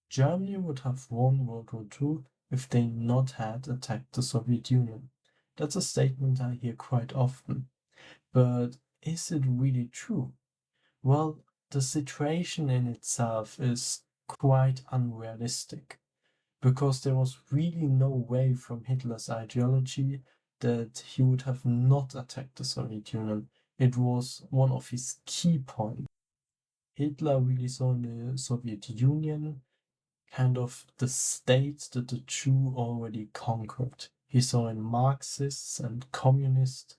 Germany would have won World War II if they not had attacked the Soviet Union. That's a statement I hear quite often. But is it really true? Well, the situation in itself is quite unrealistic because there was really no way from Hitler's ideology that he would have not attacked the Soviet Union. It was one of his key points. Hitler really saw in the Soviet Union kind of the state that the Jew already conquered. He saw in Marxists and communists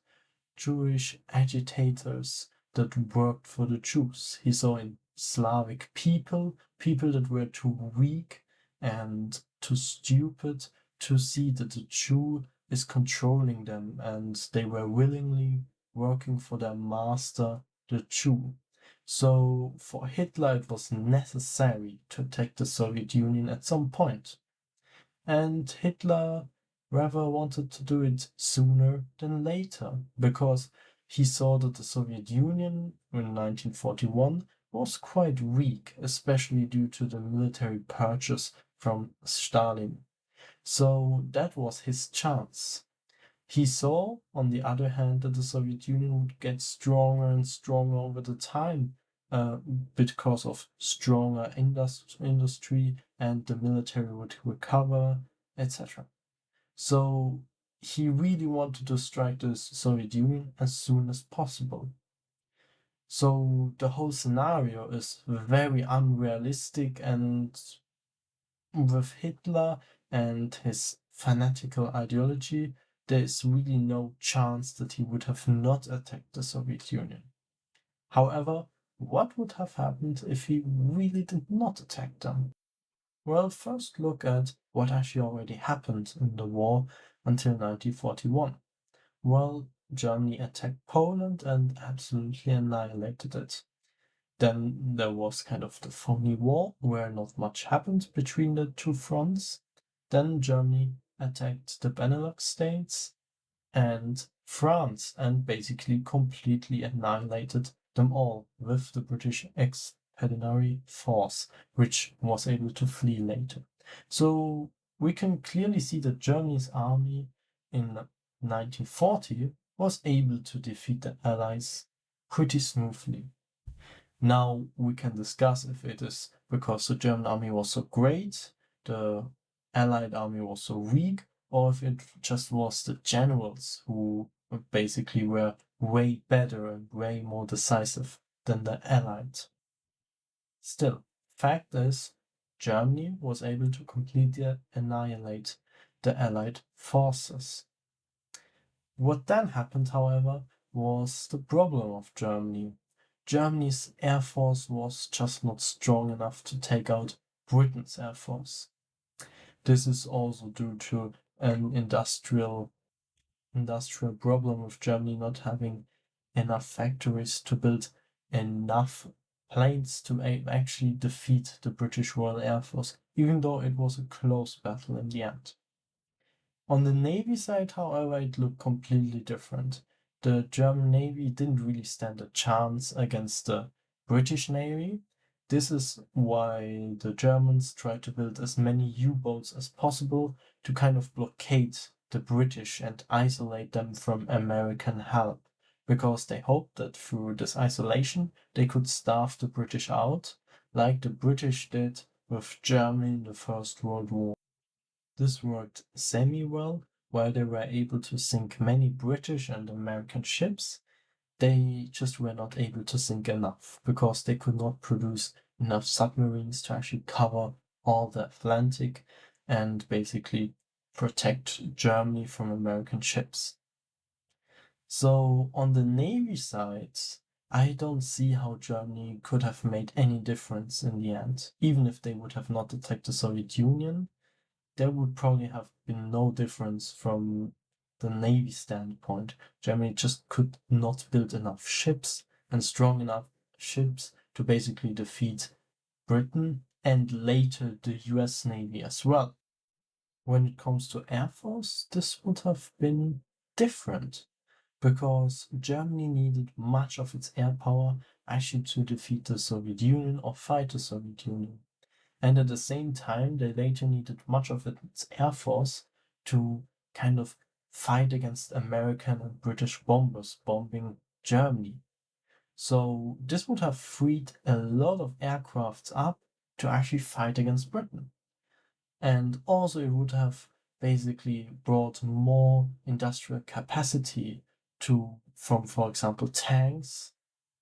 Jewish agitators that worked for the Jews. He saw in Slavic people that were too weak and too stupid to see that the Jew is controlling them, and they were willingly working for their master, the Jew. So for Hitler, it was necessary to attack the Soviet Union at some point. And Hitler rather wanted to do it sooner than later because he saw that the Soviet Union in 1941 was quite weak, especially due to the military purchase from Stalin. So that was his chance. He saw, on the other hand, that the Soviet Union would get stronger and stronger over the time because of stronger industry and the military would recover, etc. So he really wanted to strike the Soviet Union as soon as possible. So the whole scenario is very unrealistic, and with Hitler and his fanatical ideology, there is really no chance that he would have not attacked the Soviet Union. However, what would have happened if he really did not attack them? Well, first look at what actually already happened in the war until 1941. Well, Germany attacked Poland and absolutely annihilated it. Then there was kind of the phony war where not much happened between the two fronts. Then Germany attacked the Benelux states and France and basically completely annihilated them all with the British Expeditionary Force, which was able to flee later. So we can clearly see that Germany's army in 1940 was able to defeat the Allies pretty smoothly. Now we can discuss if it is because the German army was so great, the Allied army was so weak, or if it just was the generals who basically were way better and way more decisive than the Allied. Still, fact is, Germany was able to completely annihilate the Allied forces. What then happened, however, was the problem of Germany. Germany's air force was just not strong enough to take out Britain's air force. This is also due to an industrial problem with Germany not having enough factories to build enough planes to actually defeat the British Royal Air Force, even though it was a close battle in the end. On the Navy side, however, it looked completely different. The German Navy didn't really stand a chance against the British Navy. This is why the Germans tried to build as many U-boats as possible to kind of blockade the British and isolate them from American help, because they hoped that through this isolation they could starve the British out, like the British did with Germany in the First World War. This worked semi-well, while they were able to sink many British and American ships. They just were not able to sink enough because they could not produce enough submarines to actually cover all the Atlantic and basically protect Germany from American ships. So on the Navy side, I don't see how Germany could have made any difference in the end. Even if they would have not attacked the Soviet Union, there would probably have been no difference from the Navy standpoint. Germany just could not build enough ships and strong enough ships to basically defeat Britain and later the US Navy as well. When it comes to Air Force, this would have been different because Germany needed much of its air power actually to defeat the Soviet Union or fight the Soviet Union. And at the same time, they later needed much of its air force to kind of fight against American and British bombers bombing Germany. So this would have freed a lot of aircrafts up to actually fight against Britain. And also it would have basically brought more industrial capacity from, for example, tanks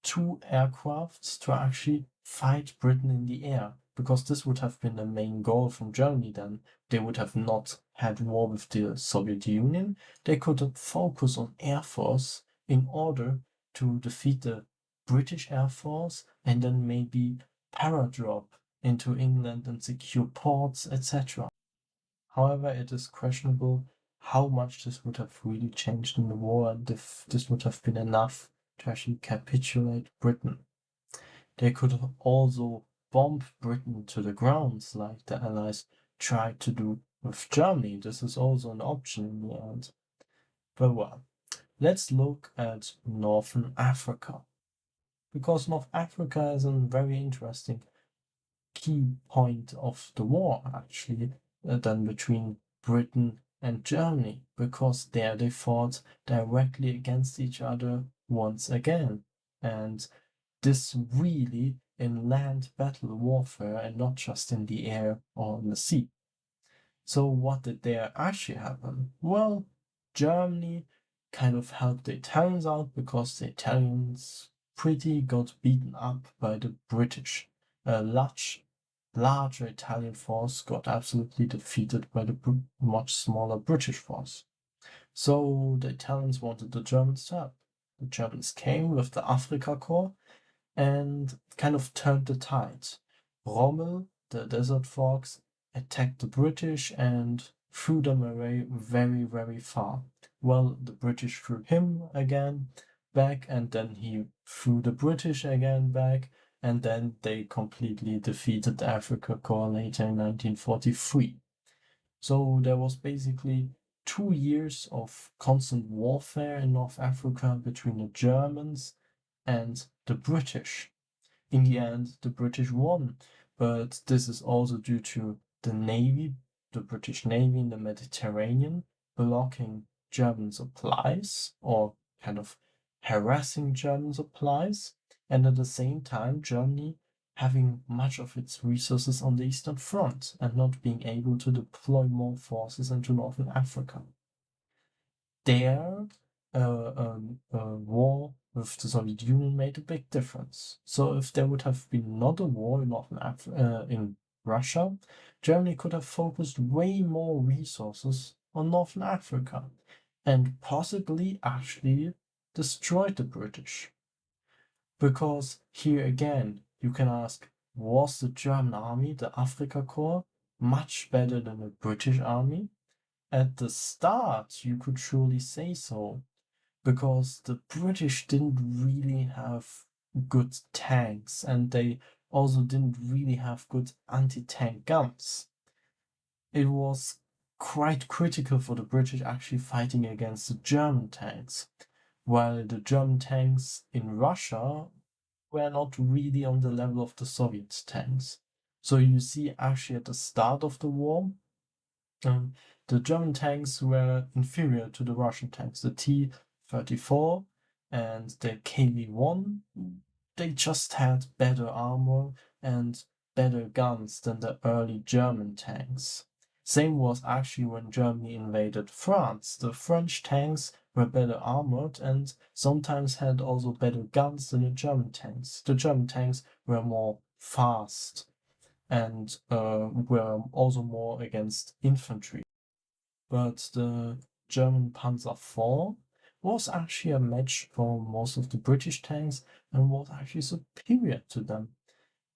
to aircrafts to actually fight Britain in the air, because this would have been the main goal from Germany then. They would have not had war with the Soviet Union. They could focus on air force in order to defeat the British Air Force and then maybe paradrop into England and secure ports, etc. However, it is questionable how much this would have really changed in the war and if this would have been enough to actually capitulate Britain. They could have also bombed Britain to the ground like the Allies tried to do with Germany. This is also an option in the end. But well, let's look at Northern Africa. Because North Africa is a very interesting key point of the war, actually, than between Britain and Germany, because there they fought directly against each other once again. And this really in land battle warfare and not just in the air or in the sea. So what did there actually happen? Well, Germany kind of helped the Italians out because the Italians pretty got beaten up by the British. A larger Italian force got absolutely defeated by the much smaller British force. So the Italians wanted the Germans to help. The Germans came with the Afrika Korps and kind of turned the tide. Rommel, the Desert Fox, attacked the British and threw them away very, very far. Well, the British threw him again back, and then he threw the British again back, and then they completely defeated the Afrika Korps later in 1943. So there was basically 2 years of constant warfare in North Africa between the Germans and the British. In the end, the British won, but this is also due to the Navy, the British Navy in the Mediterranean, blocking German supplies or kind of harassing German supplies, and at the same time, Germany having much of its resources on the Eastern Front and not being able to deploy more forces into Northern Africa. There, war with the Soviet Union made a big difference. So if there would have been not a war in in Russia, Germany could have focused way more resources on Northern Africa and possibly actually destroyed the British. Because here again, you can ask, was the German army, the Afrika Korps, much better than the British army? At the start, you could surely say so, because the British didn't really have good tanks and they also didn't really have good anti-tank guns. It was quite critical for the British actually fighting against the German tanks, while the German tanks in Russia were not really on the level of the Soviet tanks. So you see, actually, at the start of the war, the German tanks were inferior to the Russian tanks. The T-34 and the KV-1, they just had better armor and better guns than the early German tanks. Same was actually when Germany invaded France. The French tanks were better armored and sometimes had also better guns than the German tanks. The German tanks were more fast and were also more against infantry. But the German Panzer IV was actually a match for most of the British tanks and was actually superior to them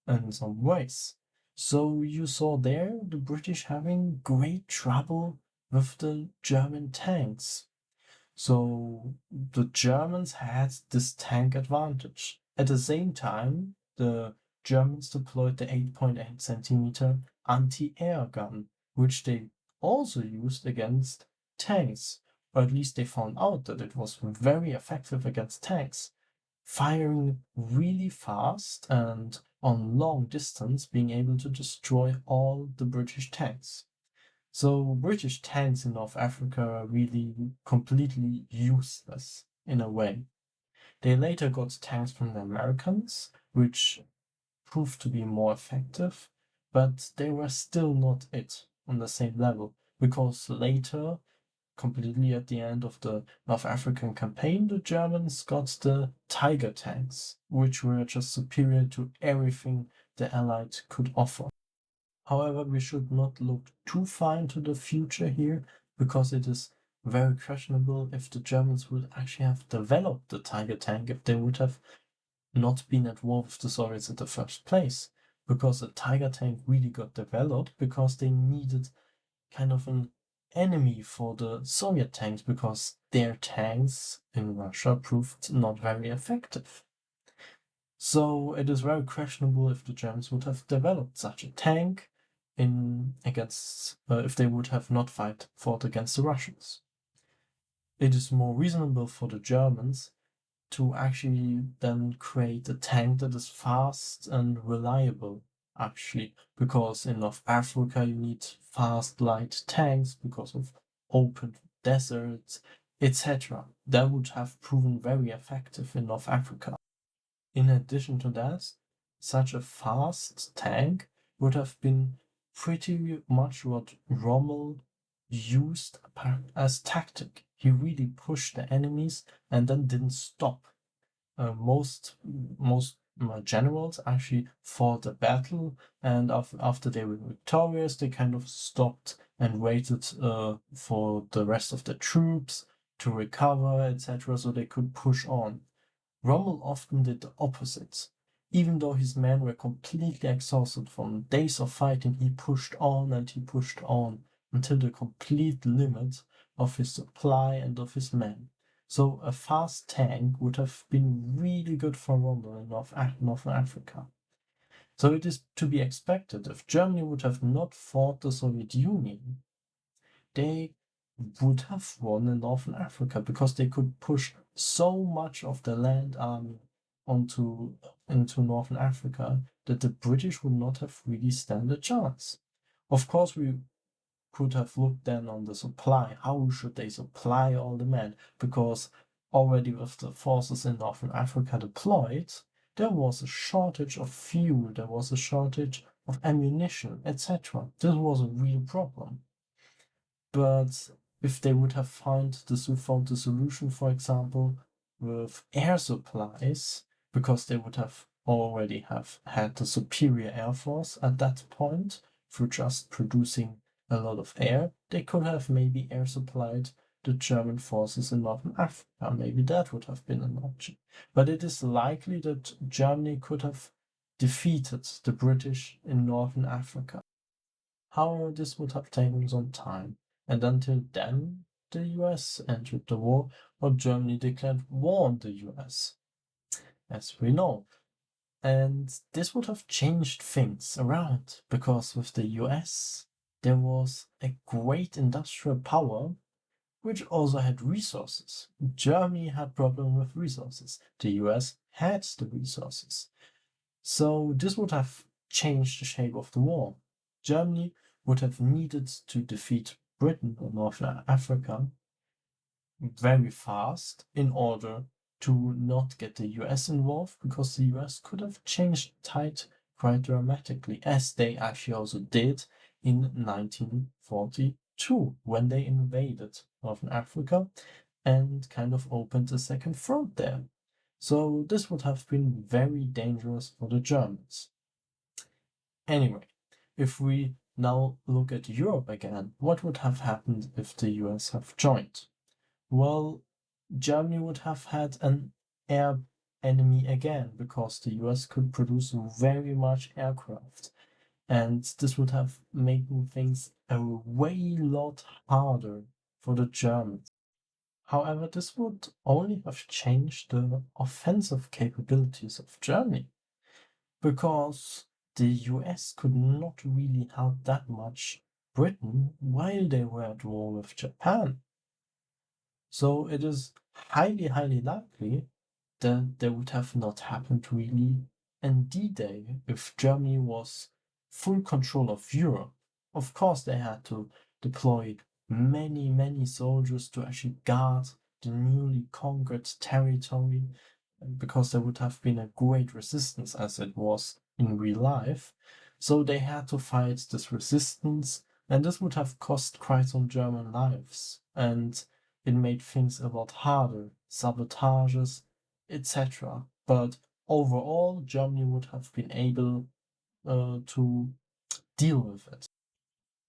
in some ways. So you saw there the British having great trouble with the German tanks. So the Germans had this tank advantage. At the same time, the Germans deployed the 8.8 centimeter anti-air gun, which they also used against tanks, or at least they found out that it was very effective against tanks, firing really fast and on long distance being able to destroy all the British tanks. So British tanks in North Africa are really completely useless in a way. They later got tanks from the Americans, which proved to be more effective, but they were still not it on the same level, because later, completely at the end of the North African campaign, the Germans got the Tiger tanks, which were just superior to everything the Allied could offer. However, we should not look too far into the future here, because it is very questionable if the Germans would actually have developed the Tiger tank if they would have not been at war with the Soviets in the first place. Because the Tiger tank really got developed because they needed kind of an enemy for the Soviet tanks, because their tanks in Russia proved not very effective. So it is very questionable if the Germans would have developed such a tank if they would have not fought against the Russians. It is more reasonable for the Germans to actually then create a tank that is fast and reliable, actually, because in North Africa you need fast, light tanks because of open deserts, etc. That would have proven very effective in North Africa. In addition to that, such a fast tank would have been pretty much what Rommel used as tactic. He really pushed the enemies and then didn't stop. Most generals actually fought a battle, and after they were victorious, they kind of stopped and waited for the rest of the troops to recover, etc., so they could push on. Rommel often did the opposite. Even though his men were completely exhausted from days of fighting, he pushed on and he pushed on until the complete limit of his supply and of his men. So a fast tank would have been really good for Rommel in Northern Africa. So it is to be expected if Germany would have not fought the Soviet Union, they would have won in Northern Africa, because they could push so much of the land army into Northern Africa that the British would not have really stand a chance. Of course, we could have looked then on the supply. How should they supply all the men? Because already with the forces in Northern Africa deployed, there was a shortage of fuel, there was a shortage of ammunition, etc. This was a real problem. But if they would have found the solution, for example, with air supplies, because they would have already have had the superior air force at that point through just producing a lot of air, they could have maybe air supplied the German forces in Northern Africa. Maybe that would have been an option. But it is likely that Germany could have defeated the British in Northern Africa. However, this would have taken some time, and until then, the US entered the war, or Germany declared war on the US, as we know. And this would have changed things around, because with the US, there was a great industrial power which also had resources. Germany had problems with resources. The US had the resources. So this would have changed the shape of the war. Germany would have needed to defeat Britain or North Africa very fast in order to not get the US involved, because the US could have changed the tide quite dramatically, as they actually also did in 1942 when they invaded Northern Africa and kind of opened a second front there. So this would have been very dangerous for the Germans. Anyway, if we now look at Europe again, what would have happened if the US have joined? Well, Germany would have had an air enemy again, because the US could produce very much aircraft. And this would have made things a way lot harder for the Germans. However, this would only have changed the offensive capabilities of Germany, because the US could not really help that much Britain while they were at war with Japan. So it is highly, highly likely that there would have not happened really And D-Day, if Germany was full control of Europe, of course they had to deploy many, many soldiers to actually guard the newly conquered territory, because there would have been a great resistance as it was in real life. So they had to fight this resistance, and this would have cost quite some German lives, and it made things a lot harder, sabotages, etc. But overall, Germany would have been able to deal with it.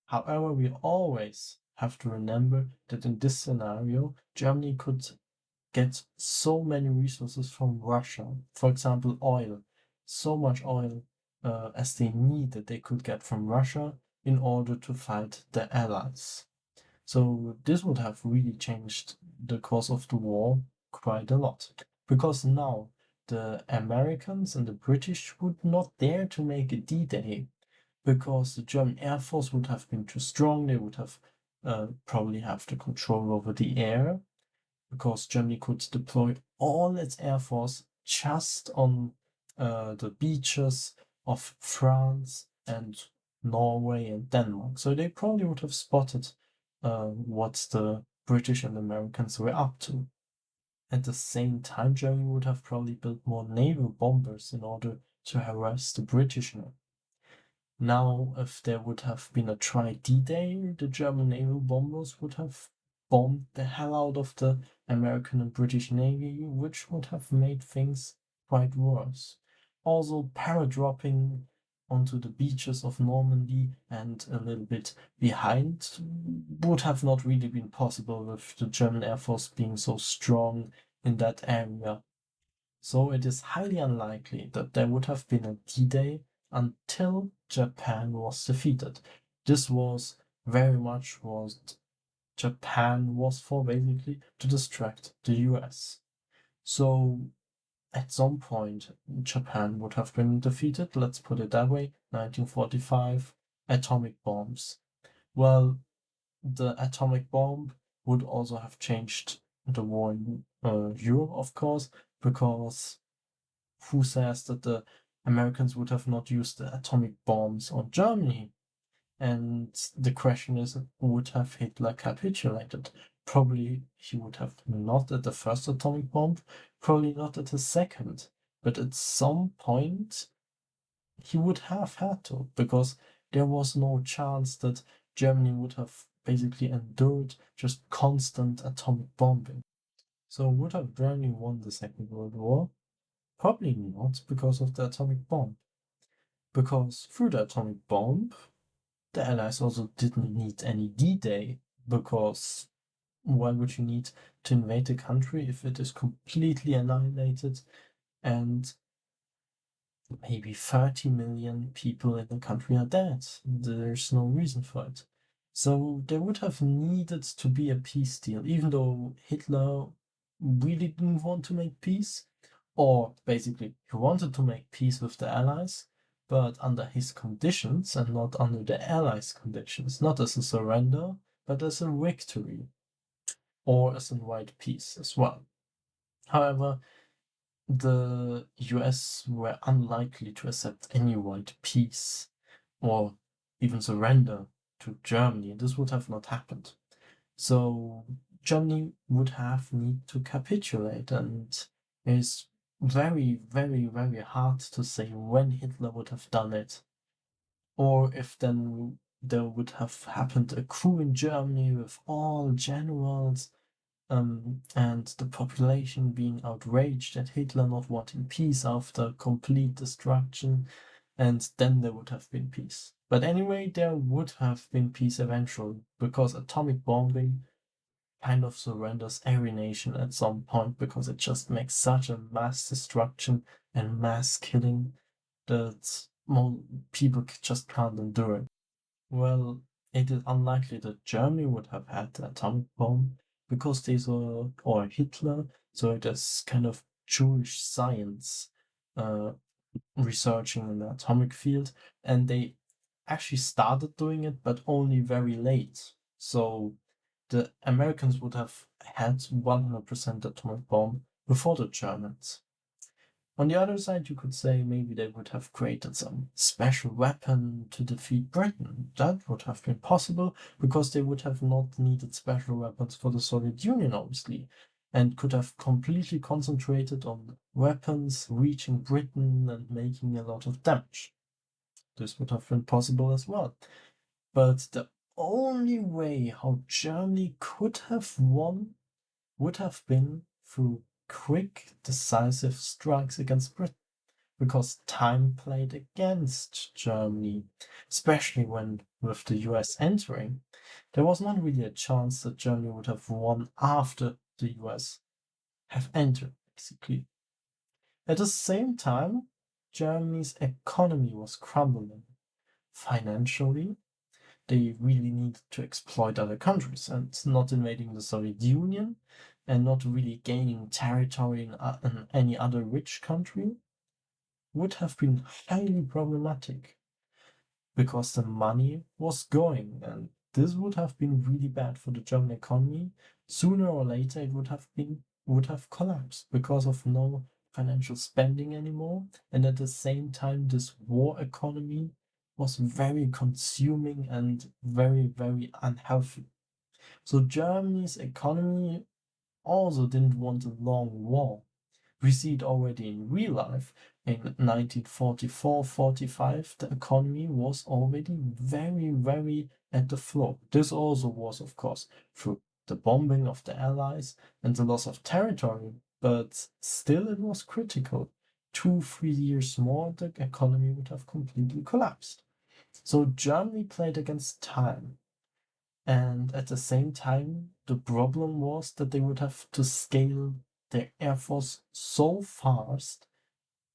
However, we always have to remember that in this scenario, Germany could get so many resources from Russia. For example, oil. So much oil as they needed, they could get from Russia in order to fight the Allies. So this would have really changed the course of the war quite a lot. Because now the Americans and the British would not dare to make a D-Day, because the German Air Force would have been too strong. They would have probably have the control over the air, because Germany could deploy all its air force just on the beaches of France and Norway and Denmark. So they probably would have spotted what the British and Americans were up to. At the same time, Germany would have probably built more naval bombers in order to harass the British. Now, if there would have been a tri-D-Day, the German naval bombers would have bombed the hell out of the American and British Navy, which would have made things quite worse. Also, paradropping onto the beaches of Normandy and a little bit behind would have not really been possible with the German Air Force being so strong in that area. So it is highly unlikely that there would have been a D-Day until Japan was defeated. This was very much what Japan was for, basically, to distract the US. So at some point, Japan would have been defeated, let's put it that way. 1945, atomic bombs. Well, the atomic bomb would also have changed the war in Europe, of course, because who says that the Americans would have not used the atomic bombs on Germany? And the question is, would have Hitler capitulated? Probably he would have not at the first atomic bomb, probably not at the second, but at some point he would have had to, because there was no chance that Germany would have basically endured just constant atomic bombing. So would have Germany won the Second World War? Probably not, because of the atomic bomb. Because through the atomic bomb, the Allies also didn't need any D-Day, because why would you need to invade a country if it is completely annihilated and maybe 30 million people in the country are dead? There's no reason for it. So there would have needed to be a peace deal, even though Hitler really didn't want to make peace. Or basically, he wanted to make peace with the Allies, but under his conditions and not under the Allies' conditions. Not as a surrender, but as a victory, or as a white peace as well. However, the US were unlikely to accept any white peace, or even surrender to Germany. This would have not happened. So Germany would have need to capitulate, and it's very, very, very hard to say when Hitler would have done it, or if then there would have happened a coup in Germany with all generals, and the population being outraged at Hitler not wanting peace after complete destruction, and then there would have been peace. But anyway, there would have been peace eventually, because atomic bombing kind of surrenders every nation at some point, because it just makes such a mass destruction and mass killing that more people just can't endure it. Well, it is unlikely that Germany would have had the atomic bomb, because these were, or Hitler, so it is kind of Jewish science researching in the atomic field, and they actually started doing it, but only very late. So the Americans would have had 100% atomic bomb before the Germans. On the other side, you could say maybe they would have created some special weapon to defeat Britain. That would have been possible because they would have not needed special weapons for the Soviet Union, obviously, and could have completely concentrated on weapons reaching Britain and making a lot of damage. This would have been possible as well. But the only way how Germany could have won would have been through quick, decisive strikes against Britain, because time played against Germany, especially when with the US entering. There was not really a chance that Germany would have won after the US have entered, basically. At the same time, Germany's economy was crumbling. Financially, they really needed to exploit other countries and not invading the Soviet Union and not really gaining territory in any other rich country would have been highly problematic because the money was going, and this would have been really bad for the German economy. Sooner or later it would have collapsed because of no financial spending anymore, and at the same time this war economy was very consuming and very, very unhealthy. So Germany's economy also didn't want a long war. We see it already in real life. In 1944-45, the economy was already very, very at the floor. This also was, of course, through the bombing of the Allies and the loss of territory, but still it was critical. 2-3 years more, the economy would have completely collapsed. So Germany played against time. And at the same time, the problem was that they would have to scale their air force so fast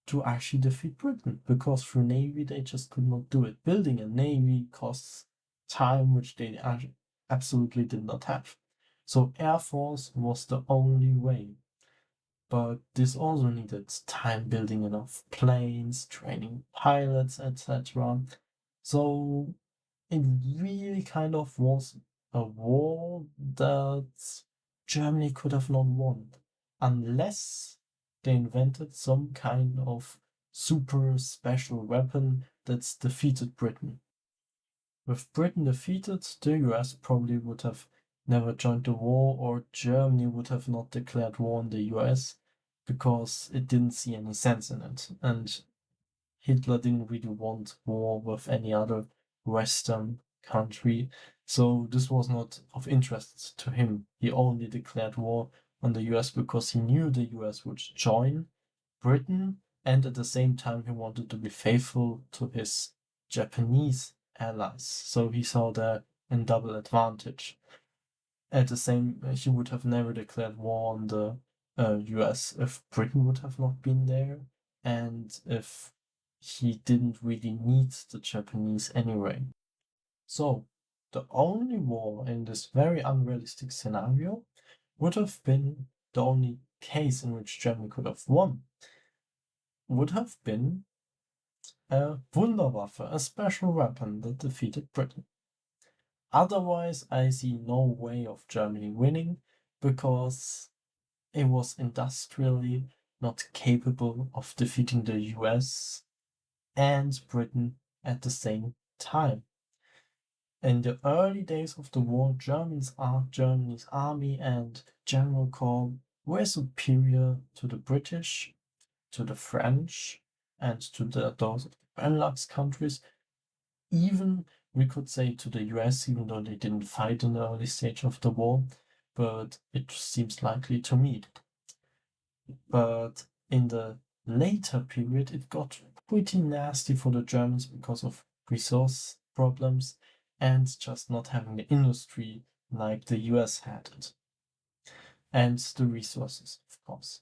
to actually defeat Britain, because through navy they just could not do it. Building a navy costs time which they absolutely did not have. So air force was the only way. But this also needed time building enough planes, training pilots, etc. So it really kind of was a war that Germany could have not won unless they invented some kind of super special weapon that's defeated Britain. With Britain defeated, the US probably would have never joined the war, or Germany would have not declared war on the US because it didn't see any sense in it. And Hitler didn't really want war with any other Western country, so this was not of interest to him. He only declared war on the US because he knew the US would join Britain, and at the same time he wanted to be faithful to his Japanese allies. So he saw that in double advantage. At the same, he would have never declared war on the US if Britain would have not been there, and if he didn't really need the Japanese anyway. So, the only war in this very unrealistic scenario would have been the only case in which Germany could have won, would have been a Wunderwaffe, a special weapon that defeated Britain. Otherwise, I see no way of Germany winning because it was industrially not capable of defeating the US and Britain at the same time. In the early days of the war, Germany's army and general corps were superior to the British, to the French, and to those of the Benelux countries. Even, we could say, to the US, even though they didn't fight in the early stage of the war, but it seems likely to me. But in the later period, it got pretty nasty for the Germans because of resource problems and just not having the industry like the US had it. And the resources, of course.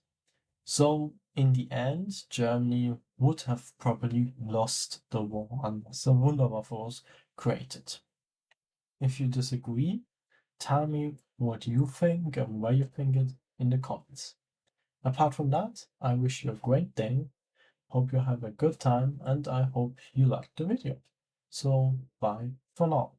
So, in the end, Germany would have probably lost the war unless a Wunderwaffe was created. If you disagree, tell me what you think and why you think it in the comments. Apart from that, I wish you a great day, hope you have a good time, and I hope you liked the video. So, bye for now.